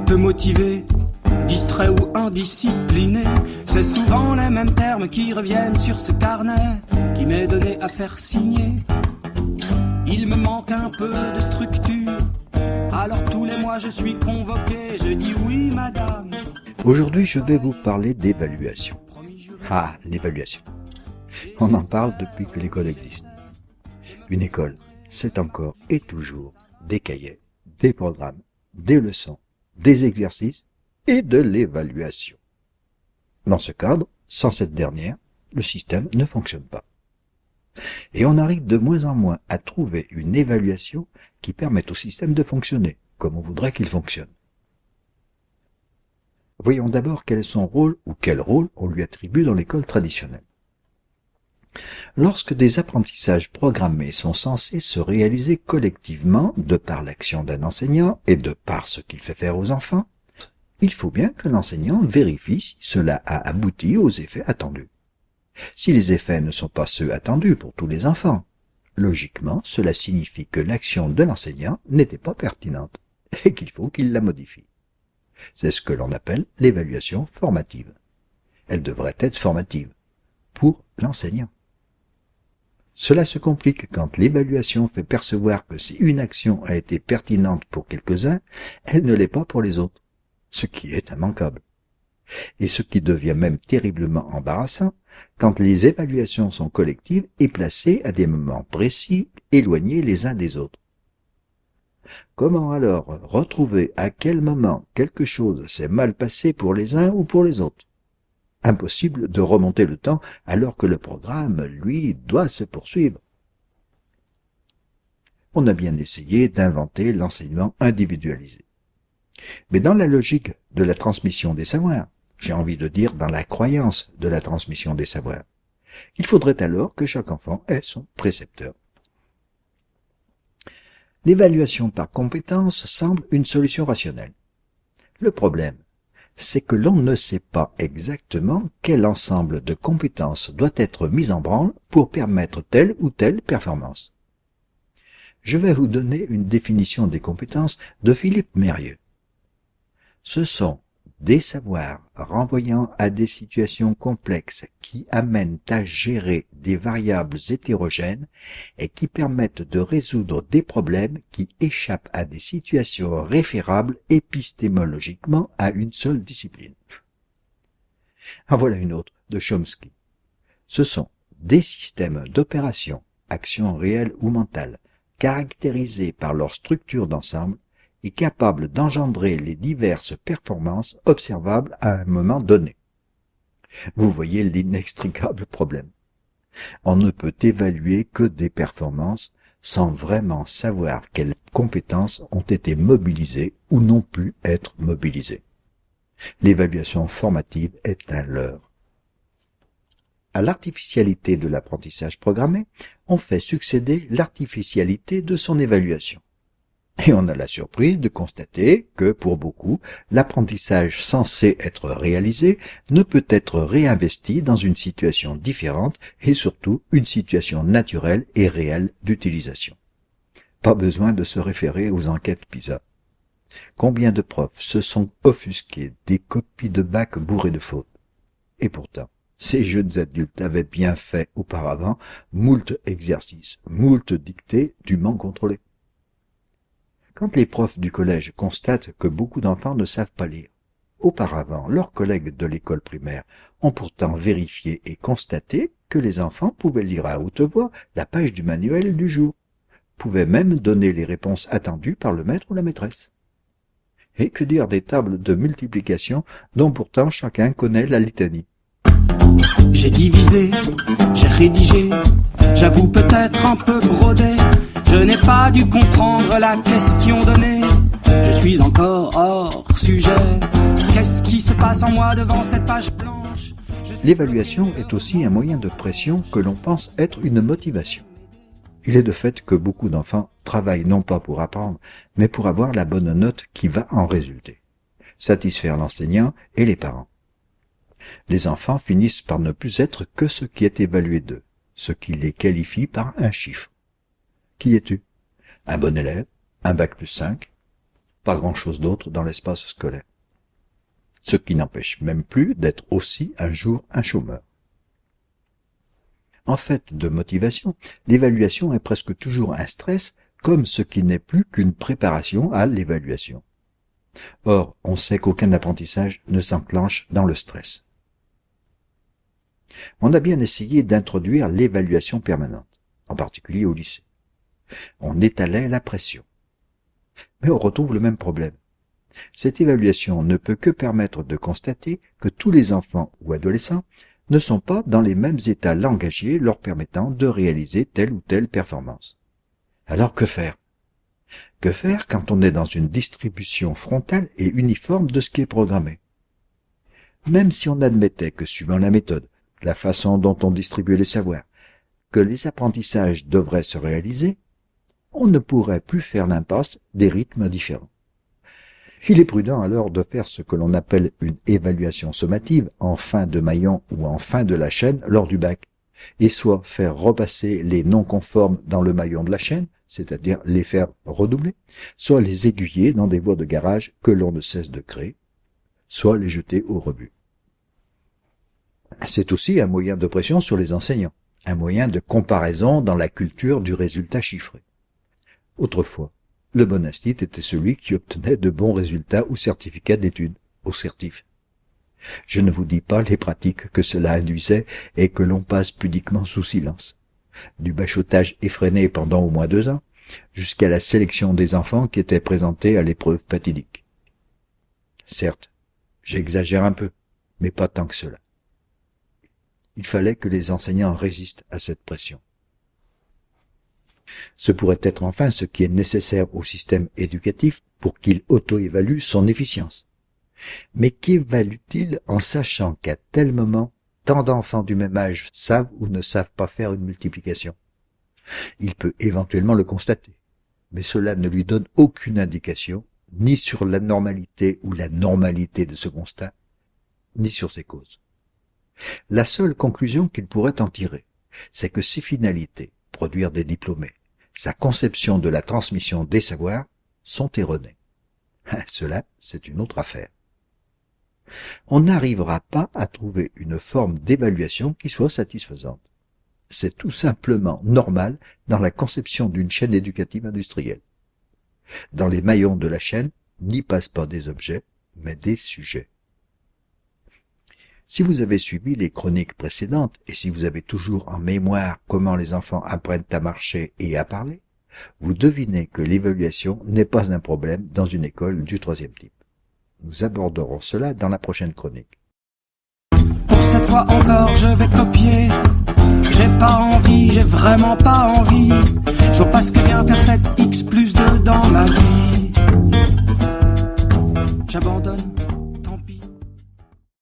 peu motivé, distrait ou indiscipliné, c'est souvent les mêmes termes qui reviennent sur ce carnet qui m'est donné à faire signer. Il me manque un peu de structure, alors tous les mois je suis convoqué, je dis oui madame. Aujourd'hui, je vais vous parler d'évaluation. Ah, l'évaluation. On en parle depuis que l'école existe. Une école, c'est encore et toujours des cahiers, des programmes, des leçons, des exercices et de l'évaluation. Dans ce cadre, sans cette dernière, le système ne fonctionne pas. Et on arrive de moins en moins à trouver une évaluation qui permette au système de fonctionner comme on voudrait qu'il fonctionne. Voyons d'abord quel est son rôle ou quel rôle on lui attribue dans l'école traditionnelle. Lorsque des apprentissages programmés sont censés se réaliser collectivement de par l'action d'un enseignant et de par ce qu'il fait faire aux enfants, il faut bien que l'enseignant vérifie si cela a abouti aux effets attendus. Si les effets ne sont pas ceux attendus pour tous les enfants, logiquement, cela signifie que l'action de l'enseignant n'était pas pertinente et qu'il faut qu'il la modifie. C'est ce que l'on appelle l'évaluation formative. Elle devrait être formative pour l'enseignant. Cela se complique quand l'évaluation fait percevoir que si une action a été pertinente pour quelques-uns, elle ne l'est pas pour les autres, ce qui est immanquable. Et ce qui devient même terriblement embarrassant quand les évaluations sont collectives et placées à des moments précis, éloignés les uns des autres. Comment alors retrouver à quel moment quelque chose s'est mal passé pour les uns ou pour les autres? Impossible de remonter le temps alors que le programme, lui, doit se poursuivre. On a bien essayé d'inventer l'enseignement individualisé. Mais dans la logique de la transmission des savoirs, j'ai envie de dire dans la croyance de la transmission des savoirs, il faudrait alors que chaque enfant ait son précepteur. L'évaluation par compétence semble une solution rationnelle. Le problème, c'est que l'on ne sait pas exactement quel ensemble de compétences doit être mis en branle pour permettre telle ou telle performance. Je vais vous donner une définition des compétences de Philippe Mérieux. Ce sont des savoirs renvoyant à des situations complexes qui amènent à gérer des variables hétérogènes et qui permettent de résoudre des problèmes qui échappent à des situations référables épistémologiquement à une seule discipline. En voilà une autre de Chomsky. Ce sont des systèmes d'opération, actions réelles ou mentales, caractérisés par leur structure d'ensemble et capable d'engendrer les diverses performances observables à un moment donné. Vous voyez l'inextricable problème. On ne peut évaluer que des performances sans vraiment savoir quelles compétences ont été mobilisées ou n'ont pu être mobilisées. L'évaluation formative est un leurre. À l'artificialité de l'apprentissage programmé, on fait succéder l'artificialité de son évaluation. Et on a la surprise de constater que, pour beaucoup, l'apprentissage censé être réalisé ne peut être réinvesti dans une situation différente et surtout une situation naturelle et réelle d'utilisation. Pas besoin de se référer aux enquêtes PISA. Combien de profs se sont offusqués des copies de bac bourrées de fautes? Et pourtant, ces jeunes adultes avaient bien fait auparavant moult exercices, moult dictées dûment contrôlées. Quand les profs du collège constatent que beaucoup d'enfants ne savent pas lire, auparavant, leurs collègues de l'école primaire ont pourtant vérifié et constaté que les enfants pouvaient lire à haute voix la page du manuel du jour, pouvaient même donner les réponses attendues par le maître ou la maîtresse. Et que dire des tables de multiplication dont pourtant chacun connaît la litanie? J'ai divisé, j'ai rédigé, j'avoue peut-être un peu brodé. Je n'ai pas dû comprendre la question donnée. Je suis encore hors sujet. Qu'est-ce qui se passe en moi devant cette page blanche? L'évaluation est aussi un moyen de pression que l'on pense être une motivation. Il est de fait que beaucoup d'enfants travaillent non pas pour apprendre, mais pour avoir la bonne note qui va en résulter, satisfaire l'enseignant et les parents. Les enfants finissent par ne plus être que ce qui est évalué d'eux, ce qui les qualifie par un chiffre. Qui es-tu? Un bon élève? Un bac+5? pas grand-chose d'autre dans l'espace scolaire. Ce qui n'empêche même plus d'être aussi un jour un chômeur. En fait de motivation, l'évaluation est presque toujours un stress, comme ce qui n'est plus qu'une préparation à l'évaluation. Or, on sait qu'aucun apprentissage ne s'enclenche dans le stress. On a bien essayé d'introduire l'évaluation permanente, en particulier au lycée. On étalait la pression. Mais on retrouve le même problème. Cette évaluation ne peut que permettre de constater que tous les enfants ou adolescents ne sont pas dans les mêmes états langagiers leur permettant de réaliser telle ou telle performance. Alors que faire? Que faire quand on est dans une distribution frontale et uniforme de ce qui est programmé? Même si on admettait que suivant la méthode, la façon dont on distribue les savoirs, que les apprentissages devraient se réaliser, on ne pourrait plus faire l'impasse des rythmes différents. Il est prudent alors de faire ce que l'on appelle une évaluation sommative en fin de maillon ou en fin de la chaîne lors du bac, et soit faire repasser les non-conformes dans le maillon de la chaîne, c'est-à-dire les faire redoubler, soit les aiguiller dans des voies de garage que l'on ne cesse de créer, soit les jeter au rebut. C'est aussi un moyen de pression sur les enseignants, un moyen de comparaison dans la culture du résultat chiffré. Autrefois, le bon instit était celui qui obtenait de bons résultats ou certificats d'études, au certif. Je ne vous dis pas les pratiques que cela induisait et que l'on passe pudiquement sous silence. Du bachotage effréné pendant au moins 2 ans, jusqu'à la sélection des enfants qui étaient présentés à l'épreuve fatidique. Certes, j'exagère un peu, mais pas tant que cela. Il fallait que les enseignants résistent à cette pression. Ce pourrait être enfin ce qui est nécessaire au système éducatif pour qu'il auto-évalue son efficience. Mais qu'évalue-t-il en sachant qu'à tel moment, tant d'enfants du même âge savent ou ne savent pas faire une multiplication? Il peut éventuellement le constater, mais cela ne lui donne aucune indication, ni sur la normalité ou la normalité de ce constat, ni sur ses causes. La seule conclusion qu'il pourrait en tirer, c'est que ses finalités, produire des diplômés, sa conception de la transmission des savoirs, sont erronées. Cela, c'est une autre affaire. On n'arrivera pas à trouver une forme d'évaluation qui soit satisfaisante. C'est tout simplement normal dans la conception d'une chaîne éducative industrielle. Dans les maillons de la chaîne, n'y passent pas des objets, mais des sujets. Si vous avez suivi les chroniques précédentes et si vous avez toujours en mémoire comment les enfants apprennent à marcher et à parler, vous devinez que l'évaluation n'est pas un problème dans une école du 3e type. Nous aborderons cela dans la prochaine chronique. Pour cette fois encore, je vais copier. J'ai pas envie, j'ai vraiment pas envie. Je vois pas ce que vient faire cette X plus 2 dans ma vie. J'abandonne.